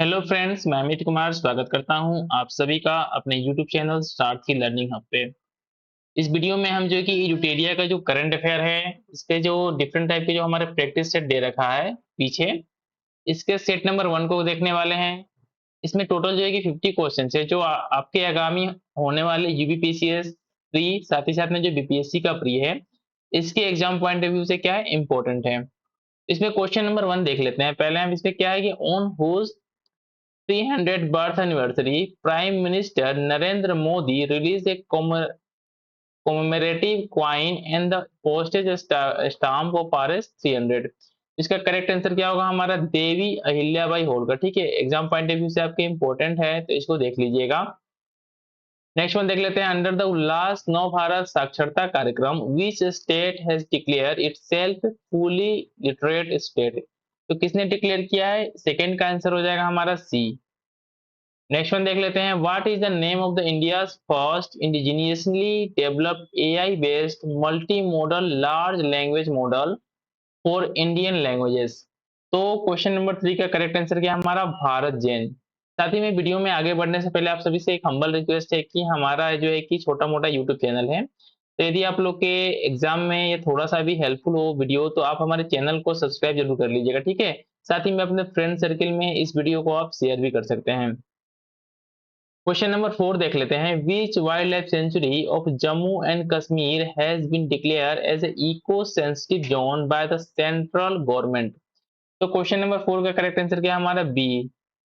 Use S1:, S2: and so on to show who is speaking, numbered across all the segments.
S1: Hello friends, मैं अमित कुमार स्वागत करता हूं आप सभी का अपने यूट्यूब चैनल स्टार्ट की लर्निंग हब पे। इस वीडियो में हम जो है कि यूटेरिया का जो करंट अफेयर है, इसके जो डिफरेंट टाइप के जो हमारे प्रैक्टिस सेट दे रखा है पीछे, इसके सेट नंबर 1 को देखने वाले हैं। इसमें टोटल जो है कि 50 क्वेश्चंस है जो आपके आगामी होने वाले यूबीपीसीएस प्री, साथ ही साथ में जो बीपीएससी का प्री है, इसके एग्जाम पॉइंट ऑफ व्यू से क्या है इंपॉर्टेंट है। इसमें क्वेश्चन नंबर 1 देख लेते हैं। पहले हम इसमें क्या है कि on whose 300th birth anniversary, Prime Minister Narendra Modi released a commemorative coin and the postage stamp of Rs 300। इसका करेक्ट आंसर क्या होगा हमारा? देवी अहिल्याबाई होलकर। ठीक है, एग्जाम पॉइंट ऑफ व्यू से आपके इंपॉर्टेंट है तो इसको देख लीजिएगा। नेक्स्ट वन देख लेते हैं। अंडर द उल्लास नव भारत साक्षरता कार्यक्रम which state has declare itself fully literate state. तो किसने डिक्लेयर किया है? सेकंड का आंसर हो जाएगा हमारा सी। नेक्स्ट वन देख लेते हैं। What is the name of the India's first indigenously developed AI based multi modal large language model for Indian languages. तो क्वेश्चन नंबर 3 का करेक्ट आंसर क्या है हमारा? भारत जैन। साथ ही में वीडियो में आगे बढ़ने से पहले आप सभी से एक हम्बल रिक्वेस्ट है कि हमारा जो है कि छोटा मोटा यूट्यूब चैनल है, तो यदि आप लोग के एग्जाम में ये थोड़ा सा भी हेल्पफुल हो वीडियो, तो आप हमारे चैनल को सब्सक्राइब जरूर कर लीजिएगा। ठीक है, साथ ही में अपने फ्रेंड सर्किल में इस वीडियो को आप शेयर भी कर सकते हैं। क्वेश्चन नंबर 4 देख लेते हैं। Which wildlife sanctuary of Jammu and Kashmir has been declare as a eco sensitive zone by the central government. तो क्वेश्चन नंबर 4 का करेक्ट आंसर क्या है हमारा? B,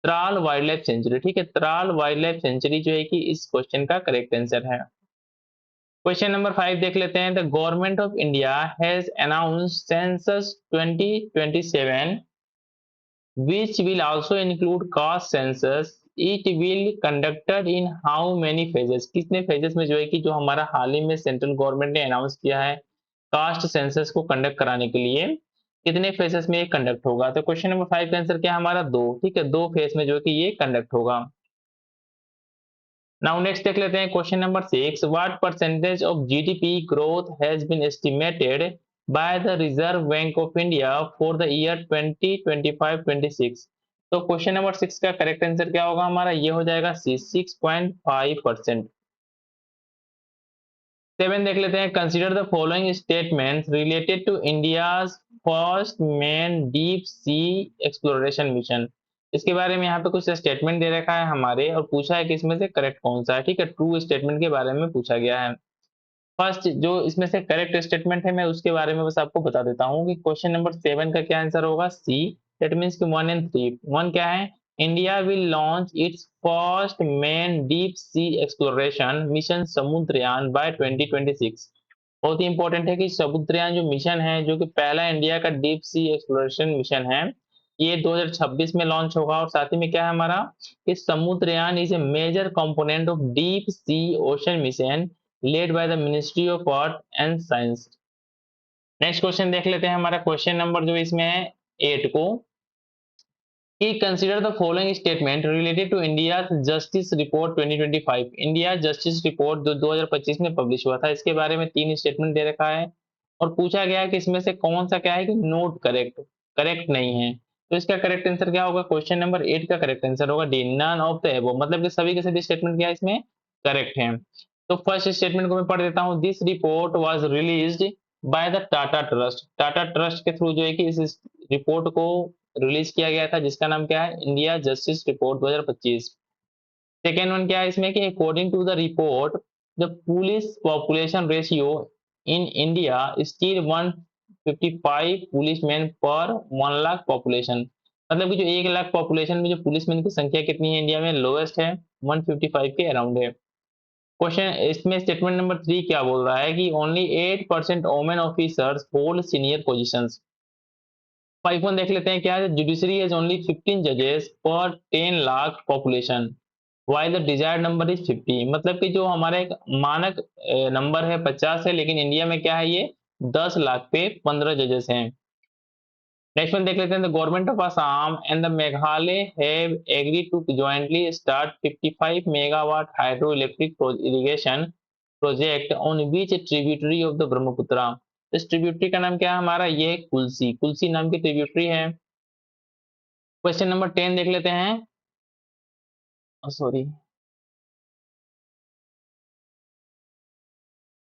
S1: Tral wildlife sanctuary. ठीक है, त्राल वाइल्ड लाइफ सेंचुरी जो है कि इस क्वेश्चन का करेक्ट आंसर है। क्वेश्चन नंबर 5 देख लेते हैं। The government of India has announced census 2027 which will also include caste census. It will conducted in how many phases? कितने phases में जो है कि जो हमारा हाल ही में सेंट्रल गवर्नमेंट ने अनाउंस किया है कास्ट सेंसस को कंडक्ट कराने के लिए, कितने फेजेस में ये कंडक्ट होगा? तो क्वेश्चन नंबर 5 का आंसर क्या है हमारा? दो। ठीक है, दो फेज में जो है कि ये कंडक्ट होगा। नाउ नेक्स्ट देख लेते हैं। Question number 6। What percentage of GDP growth has been estimated by the Reserve Bank of India for the year 2025-26। तो क्वेश्चन नंबर 6 का करेक्ट आंसर क्या होगा हमारा? ये हो जाएगा सी, 6.5%। 7 देख लेते हैं। Consider the following statements related to India's first man deep sea exploration mission. इसके बारे में यहाँ पे कुछ स्टेटमेंट दे रखा है हमारे और पूछा है कि इसमें से करेक्ट कौन सा है। ठीक है, ट्रू स्टेटमेंट के बारे में पूछा गया है। फर्स्ट जो इसमें से करेक्ट स्टेटमेंट है, मैं उसके बारे में बस आपको बता देता हूँ कि क्वेश्चन नंबर 7 का क्या आंसर होगा? सी। दैट मीन्स कि 1 एंड 3। 1 क्या है? India will launch its first men deep sea exploration mission Samudrayaan by 2026। बहुत ही इंपॉर्टेंट है कि समुद्रयान जो मिशन है, जो कि पहला इंडिया का डीप सी एक्सप्लोरेशन मिशन है, ये 2026 में लॉन्च होगा। और साथ ही में क्या है हमारा? कि Samudrayaan is a major component of deep sea ocean mission led by the ministry of art and science. Next question देख लेते हैं। हमारा क्वेश्चन नंबर जो इसमें है 8 को, कि consider the following statement related to India Justice Report 2025। India Justice Report जो 2025 में पब्लिश हुआ था, इसके बारे में 3 स्टेटमेंट दे रखा है और पूछा गया है कि इसमें से कौन सा क्या है कि नोट करेक्ट करेक्ट नहीं है। तो इसका करेक्ट आंसर क्या होगा? क्वेश्चन नंबर 8 का करेक्ट आंसर होगा D, none of the above. मतलब कि सभी के सभी स्टेटमेंट क्या है इसमें करेक्ट है। तो फर्स्ट स्टेटमेंट को मैं पढ़ देता हूँ। This report was released by the Tata trust. Tata trust के थ्रू जो है कि इस रिपोर्ट को रिलीज किया गया था, जिसका नाम क्या है? India Justice Report 2025। Second one क्या है इसमें कि according to the report the police population ratio in India still 155 policeman per 1 lakh population. मतलब कि जो 1 लाख पॉपुलेशन में जो पुलिसमैन की संख्या कितनी है इंडिया में? लोएस्ट है, 155 के अराउंड है। क्वेश्चन इसमें स्टेटमेंट नंबर 3 क्या बोल रहा है कि only 8% women officers hold senior positions. 5 देख लेते हैं क्या है? जुडिशरी हैज ओनली 15 जजेस पर 10 lakh population while the desired number is 50। मतलब कि जो हमारा एक मानक नंबर है 50 है, लेकिन इंडिया में क्या है ये 10 लाख पे 15 जजेस हैं। नेक्स्ट वन देख लेते हैं। The government of Assam and the Meghalaya have agreed to jointly start 55 megawatt hydro electric irrigation project on which tributary of the Brahmaputra. इस ट्रिब्यूटरी का नाम क्या है हमारा? ये कुल्सी, कुल्सी नाम की ट्रिब्यूटरी है। क्वेश्चन नंबर 10 देख लेते हैं। सॉरी,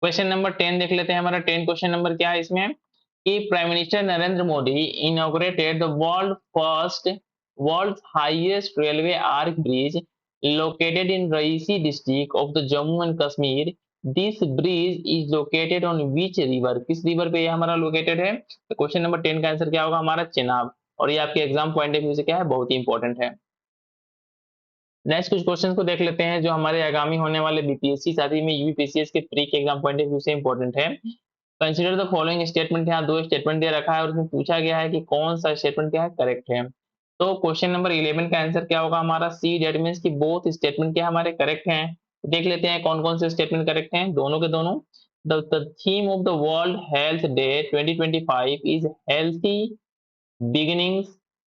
S1: क्वेश्चन नंबर 10 देख लेते हैं। हमारा 10 क्वेश्चन नंबर क्या है इसमें कि prime minister Narendra Modi inaugurated the world highest railway arch bridge located in Raisi district of the Jammu and Kashmir. This bridge is located on which river? किस रिवर पे ये हमारा लोकेटेड है? तो क्वेश्चन नंबर 10 का आंसर क्या होगा हमारा? चेनाब। और ये आपके एग्जाम पॉइंट ऑफ व्यू से क्या है, बहुत ही इंपॉर्टेंट है। नेक्स्ट कुछ क्वेश्चन को देख लेते हैं जो हमारे आगामी होने वाले बीपीएससी साथ ही में यूपीपीसीएस के प्री के एग्जाम पॉइंट ऑफ व्यू से इंपॉर्टेंट है। कंसीडर द फॉलोइंग स्टेटमेंट, यहाँ दो स्टेटमेंट दे रखा है और उसमें पूछा गया है कि कौन सा स्टेटमेंट क्या है करेक्ट है। तो क्वेश्चन नंबर 11 का आंसर क्या होगा हमारा? सी, डेट मीन्स कि बोथ स्टेटमेंट क्या हमारे करेक्ट हैं। देख लेते हैं कौन कौन से स्टेटमेंट करेक्ट हैं, दोनों के दोनों। The theme of the world health day 2025 is healthy beginnings,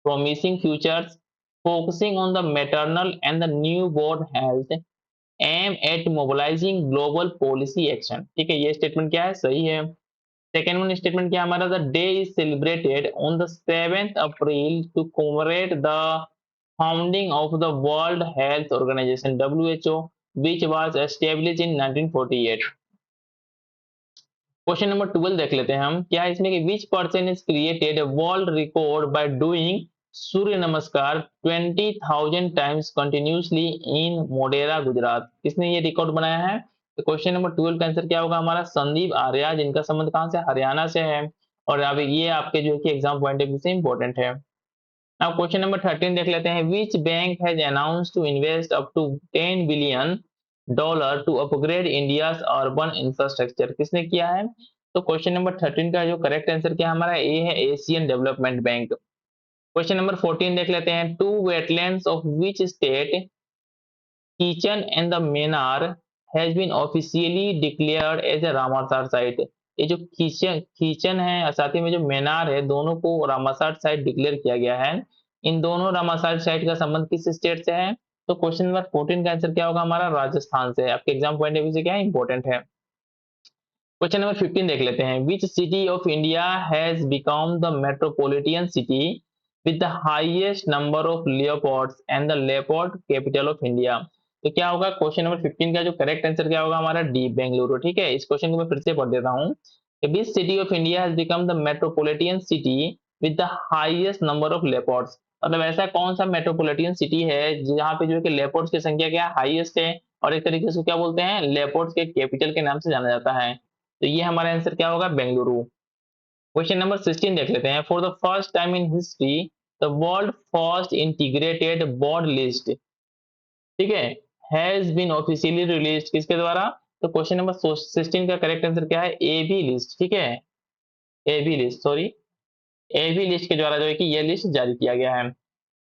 S1: promising futures, focusing on the maternal and the newborn health, aim at mobilizing global policy action। ठीक है, ये स्टेटमेंट क्या है, सही है। सेकेंड वन स्टेटमेंट क्या हमारा? The day is celebrated on the 7th April to commemorate the founding of the World Health Organization WHO, which was established in 1948। Question number 12 देख लेते हैं हम, क्या है इसमें कि which person is created world record by doing surya namaskar 20,000 times continuously in Modhera Gujarat? किसने ये रिकॉर्ड बनाया है? तो क्वेश्चन नंबर 12 का आंसर क्या होगा हमारा? संदीप आर्या, जिनका संबंध कहां से? हरियाणा से है। और अब ये आपके जो है कि एग्जाम पॉइंट ऑफ व्यू से इंपॉर्टेंट है। नाउ क्वेश्चन नंबर 13 देख लेते हैं, which bank has announced to invest up to 10 billion dollar to upgrade India's urban infrastructure? किसने किया है? तो क्वेश्चन नंबर 13 का जो करेक्ट आंसर क्या हमारा? ए है, Asian development bank. Question number 14 देख लेते हैं, two wetlands of which state Khichan and the Menar has been officially declared as a Ramsar site? ये जो कीचन है और साथ ही में जो मेनार है, दोनों को रामासर साइट डिक्लेयर किया गया है। इन दोनों रामासर साइट का संबंध किस स्टेट से है? तो क्वेश्चन नंबर 14 का आंसर क्या होगा हमारा? राजस्थान से। आपके एग्जाम पॉइंट ऑफ व्यू से क्या है, इंपॉर्टेंट है। क्वेश्चन नंबर 15 देख लेते हैं, which city of India has become the metropolitan city with the highest number of leopards and the leopard capital of India? तो क्या होगा क्वेश्चन नंबर 15 का जो करेक्ट आंसर क्या होगा हमारा? डी, बेंगलुरु। ठीक है, इस क्वेश्चन को मैं फिर से पढ़ देता हूँ, which city of India has become the metropolitan city with the highest number of leopards? मतलब ऐसा कौन सा मेट्रोपॉलिटन सिटी है जहाँ पे जो है कि लेपर्ड्स की संख्या क्या हाईएस्ट है और एक तरीके से क्या बोलते हैं, लेपर्ड्स के कैपिटल के नाम से जाना जाता है। तो ये हमारा आंसर क्या होगा? बेंगलुरु। क्वेश्चन नंबर 16 देख लेते हैं, for the first time in history the world first integrated board list, ठीक है, हैज बीन ऑफिशियली रिलीज्ड, किसके द्वारा? तो क्वेश्चन नंबर 16 का करेक्ट आंसर क्या है? A B list. ठीक है, A B list, sorry, A B list के द्वारा जो है कि ये लिस्ट जारी किया गया है।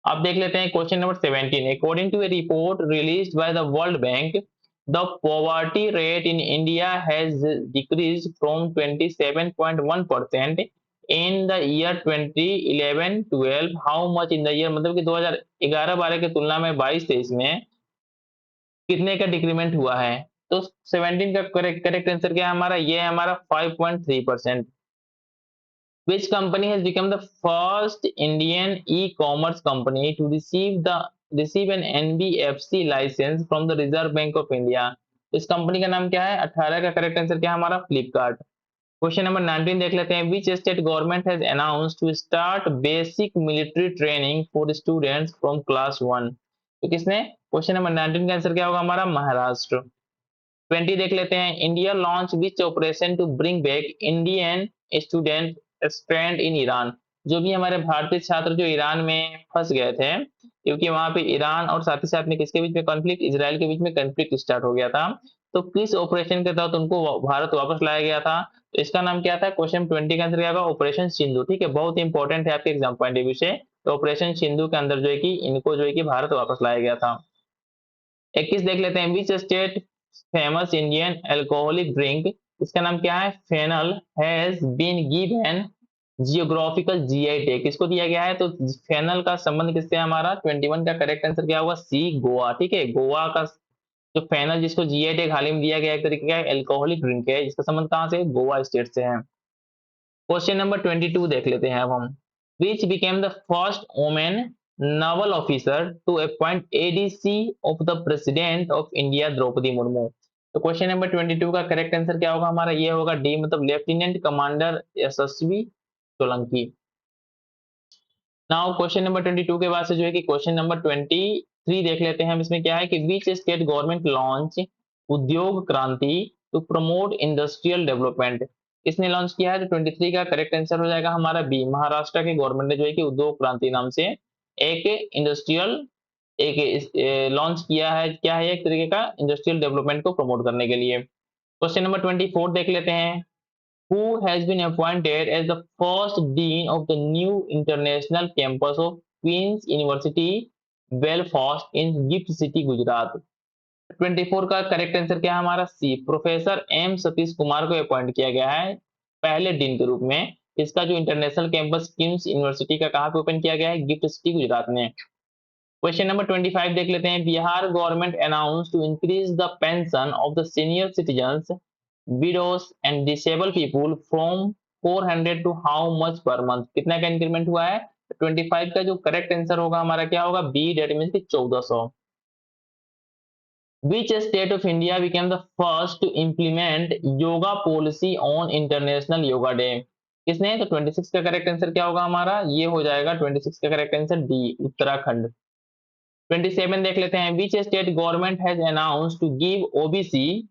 S1: अब देख लेते हैं question number 17, according to a report released by the World Bank the poverty rate in India has decreased from 27.1% in the year 2011-12, how much in the year, मतलब कि 2011-12 की तुलना में 22-23 में कितने का डिक्रीमेंट हुआ है? तो 17 का करेक्ट आंसर क्या है हमारा? ये है हमारा 5.3%। Which company has become the first Indian e-commerce company to receive an NBFC license from the Reserve Bank of India? इस कंपनी का नाम क्या है? 18 का करेक्ट आंसर क्या है हमारा? फ्लिपकार्ट। क्वेश्चन नंबर 19 देख लेते हैं, which state government has announced to start basic military training for students from class 1? तो किसने? क्वेश्चन नंबर 19 का आंसर क्या होगा हमारा? महाराष्ट्र। 20 देख लेते हैं, India launch which operation to bring back Indian student strand in Iran? जो भी हमारे भारतीय छात्र जो ईरान में फंस गए थे, क्योंकि वहां पे ईरान और साथ ही साथ में किसके बीच में कॉन्फ्लिक्ट, इजराइल के बीच में कॉन्फ्लिक्ट स्टार्ट हो गया था, तो किस ऑपरेशन के तहत उनको भारत वापस लाया गया था? तो इसका नाम क्या था? क्वेश्चन 20 का आंसर क्या होगा? ऑपरेशन सिंधु। ठीक है, बहुत इंपॉर्टेंट है आपके एग्जाम पॉइंट ऑफ व्यू से। तो ऑपरेशन सिंधु के अंदर जो है कि इनको जो है कि भारत वापस लाया गया था। 21 देख लेते हैं, which state famous Indian alcoholic drink, इसका नाम क्या है? फेनल, has been given geographical GI tag, किसको दिया गया है? तो फेनल का संबंध किससे है हमारा? 21 का करेक्ट आंसर क्या होगा? सी, गोवा। ठीक है, गोवा का जो फेनल जिसको जीआई टैग हाल ही में दिया गया, एक तरीके का अल्कोहलिक ड्रिंक है, इसका संबंध कहां से? गोवा स्टेट से है। क्वेश्चन नंबर 22 देख लेते हैं अब हम, which became the first women naval officer to appoint ADC of the President of India Droupadi Murmu. तो क्वेश्चन नंबर 22 का करेक्ट आंसर क्या होगा हमारा, ये होगा डी, मतलब लेफ्टिनेंट कमांडर यशस्वी सोलंकी। नाउ क्वेश्चन नंबर 22 के बाद से जो है कि क्वेश्चन नंबर 23 देख लेते हैं हम। इसमें क्या है कि विच स्टेट गवर्नमेंट लॉन्च उद्योग क्रांति टू प्रमोट इंडस्ट्रियल डेवलपमेंट, किसने लॉन्च किया है? तो 23 का करेक्ट आंसर हो जाएगा हमारा बी, महाराष्ट्र के गवर्नमेंट ने जो है कि उद्योग क्रांति नाम से एक इंडस्ट्रियल एक लॉन्च किया है। क्या है? एक तरीके का इंडस्ट्रियल डेवलपमेंट को प्रमोट करने के लिए। क्वेश्चन नंबर 24 देख लेते हैं। Who has been appointed as the first dean of the new international campus of Queen's University, Belfast in Gift City, Gujarat? 24 का करेक्ट आंसर क्या है हमारा? सी, प्रोफेसर एम सतीश कुमार को अपॉइंट किया गया है पहले डीन के रूप में। इसका जो इंटरनेशनल कैंपस क्वींस यूनिवर्सिटी का कहाँ पे ओपन किया गया है? गिफ्ट सिटी, गुजरात में। क्वेश्चन नंबर 25 देख लेते हैं। Bihar government announce to increase the pension of the senior citizens, widows and disabled people from 400 to how much per month, कितना का इंक्रीमेंट हुआ है? 25 का जो करेक्ट आंसर होगा हमारा क्या होगा? बी, डेट मींस कि 1400। Which state of India became the first to implement yoga policy on International Yoga Day? किसने? तो 26 का करेक्ट आंसर क्या होगा हमारा? ये हो जाएगा 26 का करेक्ट आंसर डी, उत्तराखंड। 27 देख लेते हैं। Which state government has announced to give OBC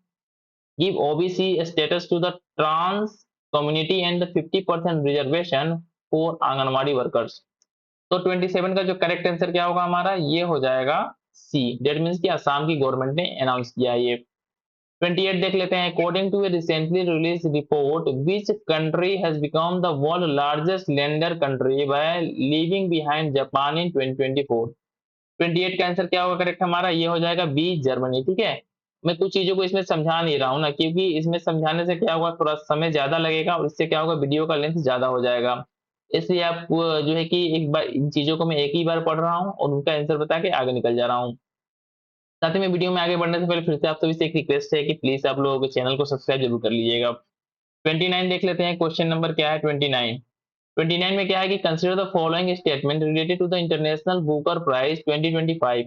S1: status to the trans community and the 50% reservation for anganwadi workers? तो 27 का जो करेक्ट आंसर क्या होगा हमारा? ये हो जाएगा सी, डेट मींस कि असम की गवर्नमेंट ने अनाउंस किया है ये। 28 देख लेते हैं। According to a recently release report, which country has become the world largest lender country by leaving behind Japan in 2024? 28 का आंसर क्या होगा करेक्ट हमारा? ये हो जाएगा बी, जर्मनी। ठीक है, मैं कुछ चीजों को इसमें समझा नहीं रहा हूँ ना, क्योंकि इसमें समझाने से क्या होगा, थोड़ा समय ज्यादा लगेगा और इससे क्या होगा, वीडियो का लेंथ ज्यादा हो जाएगा। इसलिए आप जो है कि एक बार इन चीजों को मैं एक ही बार पढ़ रहा हूँ और उनका आंसर बता के आगे निकल जा रहा हूँ। साथ ही में वीडियो में आगे बढ़ने से पहले फिर से आप सभी से एक रिक्वेस्ट है कि प्लीज आप लोगों के चैनल को सब्सक्राइब जरूर कर लीजिएगा। 29 देख लेते हैं। क्वेश्चन नंबर क्या है? 29। 29 में क्या है कि consider the following statement related to the International Booker Prize 2025।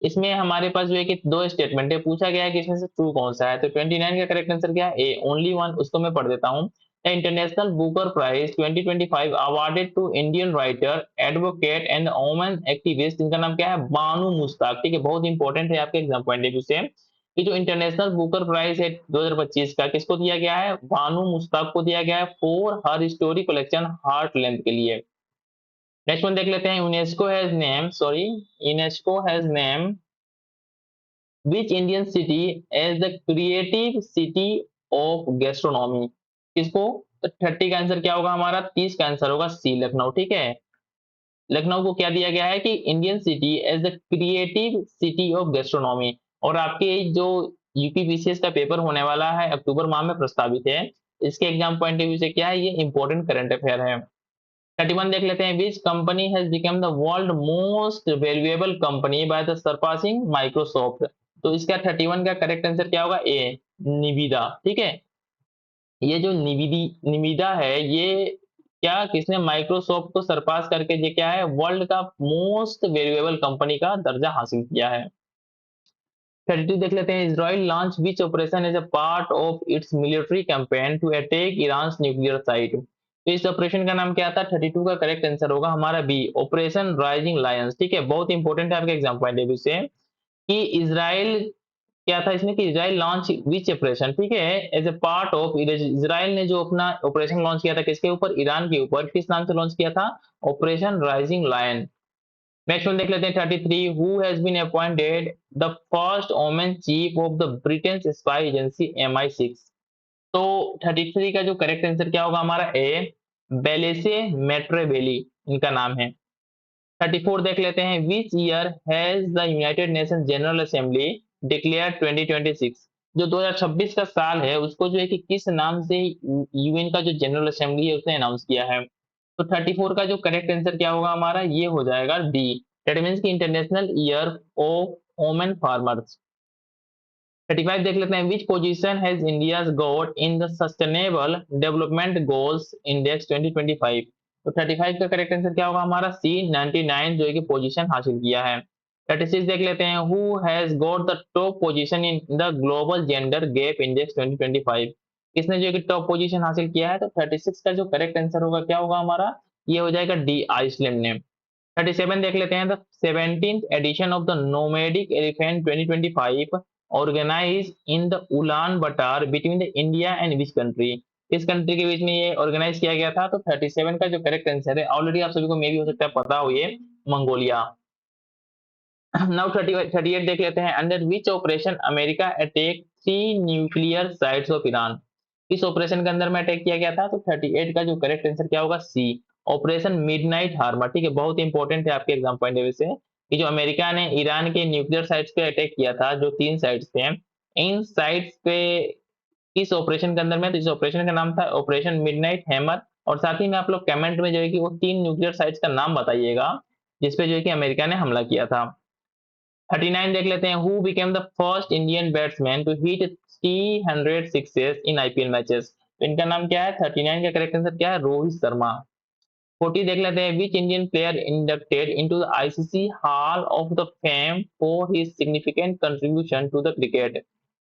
S1: इसमें हमारे पास जो है कि दो स्टेटमेंट है, पूछा गया है कि इसमें से ट्रू कौन सा है। तो 29 का करेक्ट आंसर क्या है? A, only one. उसको मैं पढ़ देता हूँ। The International Booker Prize 2025 awarded to Indian writer, advocate and women activist, जिनका नाम क्या है? बानू मुश्ताक। ठीक है, बहुत इंपॉर्टेंट है आपके एग्जाम पॉइंट ऑफ व्यू से कि जो इंटरनेशनल बुकर प्राइज है 2025 का किसको दिया गया है? बानू मुश्ताक को दिया गया है for her story collection heart length के लिए। नेक्स्ट वन देख लेते हैं। UNESCO has name Which Indian city as the creative city of gastronomy? किसको? तो 30 का आंसर क्या होगा हमारा? 30 का आंसर होगा सी, लखनऊ। ठीक है, लखनऊ को क्या दिया गया है कि Indian city as the creative city of gastronomy. और आपके जो यूपीपीसीएस का पेपर होने वाला है अक्टूबर माह में प्रस्तावित है, इसके एग्जाम पॉइंट ऑफ व्यू से क्या है, ये इंपॉर्टेंट करंट अफेयर है। 31 देख लेते हैं। Which company has become the world most valuable company by the surpassing Microsoft? तो इसका 31 का करेक्ट आंसर क्या होगा? ए, निविदा। ठीक है, ये जो निविदा है, ये क्या किसने माइक्रोसॉफ्ट को सरपास करके ये क्या है, वर्ल्ड का मोस्ट वैल्यूएबल कंपनी का दर्जा हासिल किया है। 32 देख लेते हैं। Israel launch which operation as a part of its military campaign to attack Iran nuclear site? तो इस ऑपरेशन का नाम क्या था? 32 का करेक्ट आंसर होगा हमारा बी, ऑपरेशन राइजिंग लायंस। ठीक है, बहुत इंपॉर्टेंट है आपके एग्जाम पॉइंट ऑफ व्यू से कि इजराइल क्या था इसमें कि इजराइल लॉन्च विच ऑपरेशन, ठीक है, as a part of Israel ने जो अपना ऑपरेशन लॉन्च किया था किसके ऊपर? ईरान के ऊपर। किस नाम से लॉन्च किया था? Operation Rising Lion. Next one देख लेते हैं। 33 who has been appointed the first women chief of the Britain spy agency MI6? तो 33 का जो करेक्ट आंसर क्या होगा हमारा? ए, बेलेसे मेट्रेबेली इनका नाम है। 34 देख लेते हैं। Which year has the United nation general assembly declare 2026? जो 2026 का साल है उसको जो है कि किस नाम से यूएन का जो जनरल असेंबली है उसने अनाउंस किया है? तो 34 का जो करेक्ट आंसर क्या होगा हमारा? ये हो जाएगा डी, दैट मीन्स की international year of women farmers. 35 देख लेते हैं। Which position has India got in the sustainable development goals index 2025? तो 35 का करेक्ट आंसर क्या होगा हमारा सी 99 जो है कि पोजीशन हासिल किया है। 36 देख लेते हैं, who has got the top position in the global gender gap index 2025, किसने जो है कि टॉप पोजीशन हासिल किया है। तो 36 का जो करेक्ट आंसर होगा क्या होगा हमारा, ये हो जाएगा डी, आइसलैंड ने। 37 देख लेते हैं, the 17th edition of the nomadic elephant 2025 organise in the Ulan Bator between the India and which country, किस कंट्री के बीच में ये ऑर्गेनाइज किया गया था। तो 37 का जो करेक्ट आंसर है, ऑलरेडी आप सभी को मे भी हो सकता है पता हो, ये मंगोलिया। नाउ 38 देख लेते हैं, under which operation America attack 3 nuclear sites of Iran, इस ऑपरेशन के अंदर में अटैक किया गया था। तो 38 का जो करेक्ट आंसर क्या होगा, सी, ऑपरेशन मिडनाइट हार्मर। ठीक है, बहुत इंपॉर्टेंट है आपके एग्जाम पॉइंट ऑफ व्यू से कि जो अमेरिका ने ईरान के न्यूक्लियर साइट्स पे अटैक किया था, जो 3 साइट्स थे, इन साइट्स पे किस ऑपरेशन के अंदर में, तो इस ऑपरेशन का नाम था ऑपरेशन मिडनाइट हैमर। और साथ ही में आप लोग कमेंट में जो है कि वो 3 न्यूक्लियर साइट्स का नाम बताइएगा जिसपे जो है कि अमेरिका ने हमला किया था। 39 देख लेते हैं, who became the first Indian batsman to hit 300 sixes in IPL matches, तो इनका नाम क्या है। 39 का करेक्ट आंसर क्या है, रोहित शर्मा। 40 देख लेते हैं, which Indian player inducted into the ICC Hall of the Fame for his significant contribution to the cricket,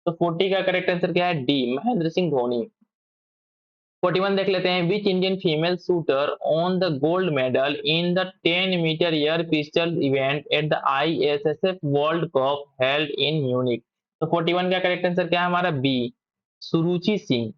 S1: तो 40 का करेक्ट आंसर क्या है, डी, महेंद्र सिंह धोनी। 41 देख लेते हैं, which Indian female shooter on the gold medal in the 10 metre air pistol event at the ISSF World Cup held in Munich, तो 41 का correct answer क्या है हमारा, बी, सुरुचि सिंह।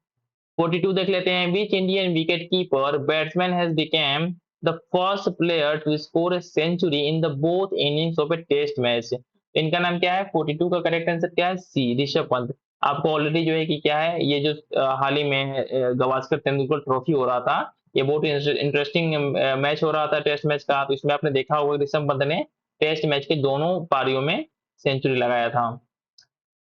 S1: 42 देख लेते हैं, which Indian wicket keeper batsman has become the first player to score a century in the both innings of a test match, इनका नाम क्या है। 42 का करेक्ट आंसर क्या है, सी, ऋषभ पंत। आपको ऑलरेडी जो है कि क्या है, ये जो हाल ही में गवास्कर तेंदुलकर ट्रॉफी हो रहा था, ये बहुत इंटरेस्टिंग मैच हो रहा था टेस्ट मैच का, तो इसमें आपने देखा होगा ऋषभ पंत ने टेस्ट मैच के दोनों पारियों में सेंचुरी लगाया था।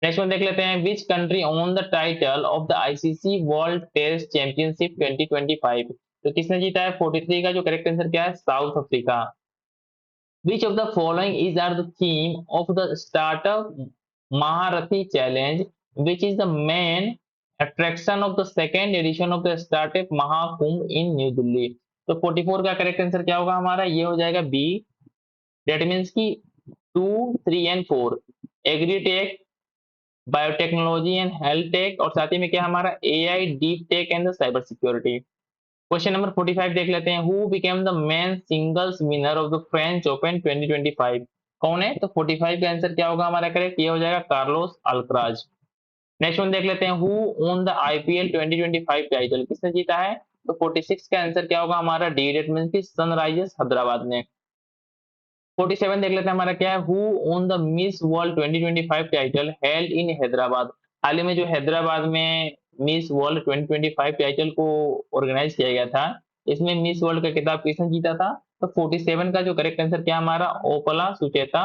S1: नेक्स्ट वन देख लेते हैं, which country won the title of the ICC World Test Championship 2025, तो किसने जीता है। 43 का जो करेक्ट आंसर क्या है, south Africa. Which of the following is are the theme of the startup Maharathi challenge which is the main attraction of the second edition of the startup Mahakumbh in new Delhi, तो 44 का करेक्ट आंसर क्या होगा हमारा, ये हो जाएगा बी, दैट मीन्स की 2, 3 and 4, agritech, biotechnology and health take, और साथ ही में क्या हमारा AI, deep tech and the cyber security. Question number 45 देख लेते हैं, who became the main singles winner of the French open 2025, कौन है। तो 45 का आंसर क्या होगा हमारा करेक्ट, ये हो जाएगा कार्लोस अल्कराज। नेक्स्ट वन देख लेते हैं, who won the IPL 2025 title, किसने जीता है। तो 46 का आंसर क्या होगा हमारा, डी, दैट मींस की सनराइजर्स हैदराबाद ने। 47 देख लेते हैं हमारा क्या है, who won the Miss World 2025 title held in Hyderabad, हाल ही में जो हैदराबाद में मिस वर्ल्ड 2025 टाइटल को ऑर्गेनाइज किया गया था, इसमें मिस वर्ल्ड का खिताब किसने जीता था। तो 47 का जो करेक्ट आंसर क्या हमारा, ओपला सुचेता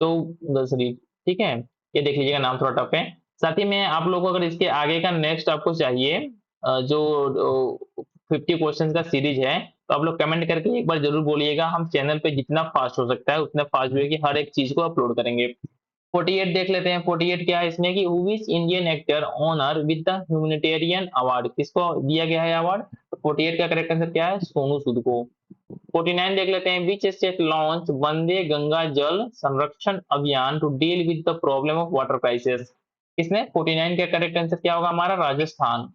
S1: तो दसरी। ठीक है, ये देख लीजिएगा, नाम थोड़ा टफ है। साथ ही में आप लोगों को अगर इसके आगे का नेक्स्ट आपको चाहिए जो 50 क्वेश्चन का सीरीज है, तो आप लोग कमेंट करके एक बार जरूर बोलिएगा, हम चैनल पे जितना फास्ट हो सकता है उतना फास्ट जो है कि हर एक चीज को अपलोड करेंगे। 48 देख लेते हैं, 48 क्या है इसमें कि which Indian actor honour with the humanitarian award, किसको दिया गया है अवार्ड। तो 48 का करेक्ट आंसर क्या है, सोनू सूद को। 49 देख लेते हैं, which state launch Vande Ganga Jal Sanrakshan Abhiyan to deal with the problem of water crisis, किसने। 49 का करेक्ट आंसर क्या होगा हमारा, राजस्थान।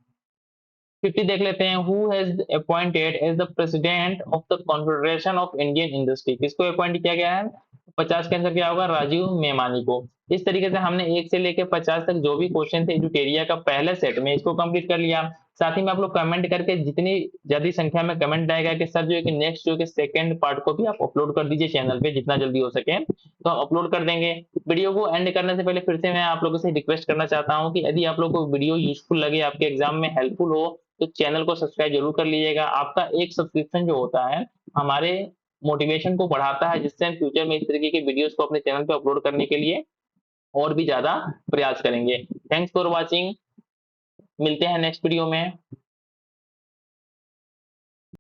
S1: 50 देख लेते हैं, who has appointed as the president of the Confederation of Indian Industry, किसको अपॉइंट किया गया है। 50 के आंसर क्या होगा, राजीव मेमानी को। इस तरीके से हमने 1 से लेकर 50 तक जो भी क्वेश्चन थे एडुटेरिया का पहले सेट में, इसको कंप्लीट कर लिया। साथ ही में आप लोग कमेंट करके जितनी ज्यादा संख्या में कमेंट आएगा कि सर जो है कि नेक्स्ट जो है सेकंड पार्ट को भी आप अपलोड कर दीजिए चैनल पे, जितना जल्दी हो सके तो हम अपलोड कर देंगे। वीडियो को एंड करने से पहले फिर से मैं आप लोगों से रिक्वेस्ट करना चाहता हूँ कि यदि आप लोगों को वीडियो यूजफुल लगे, आपके एग्जाम में हेल्पफुल हो, तो चैनल को सब्सक्राइब जरूर कर लीजिएगा। आपका एक सब्सक्रिप्शन जो होता है हमारे मोटिवेशन को बढ़ाता है, जिससे हम फ्यूचर में इस तरीके की वीडियोस को अपने चैनल पे अपलोड करने के लिए और भी ज्यादा प्रयास करेंगे। थैंक्स फॉर वॉचिंग, मिलते हैं नेक्स्ट वीडियो में।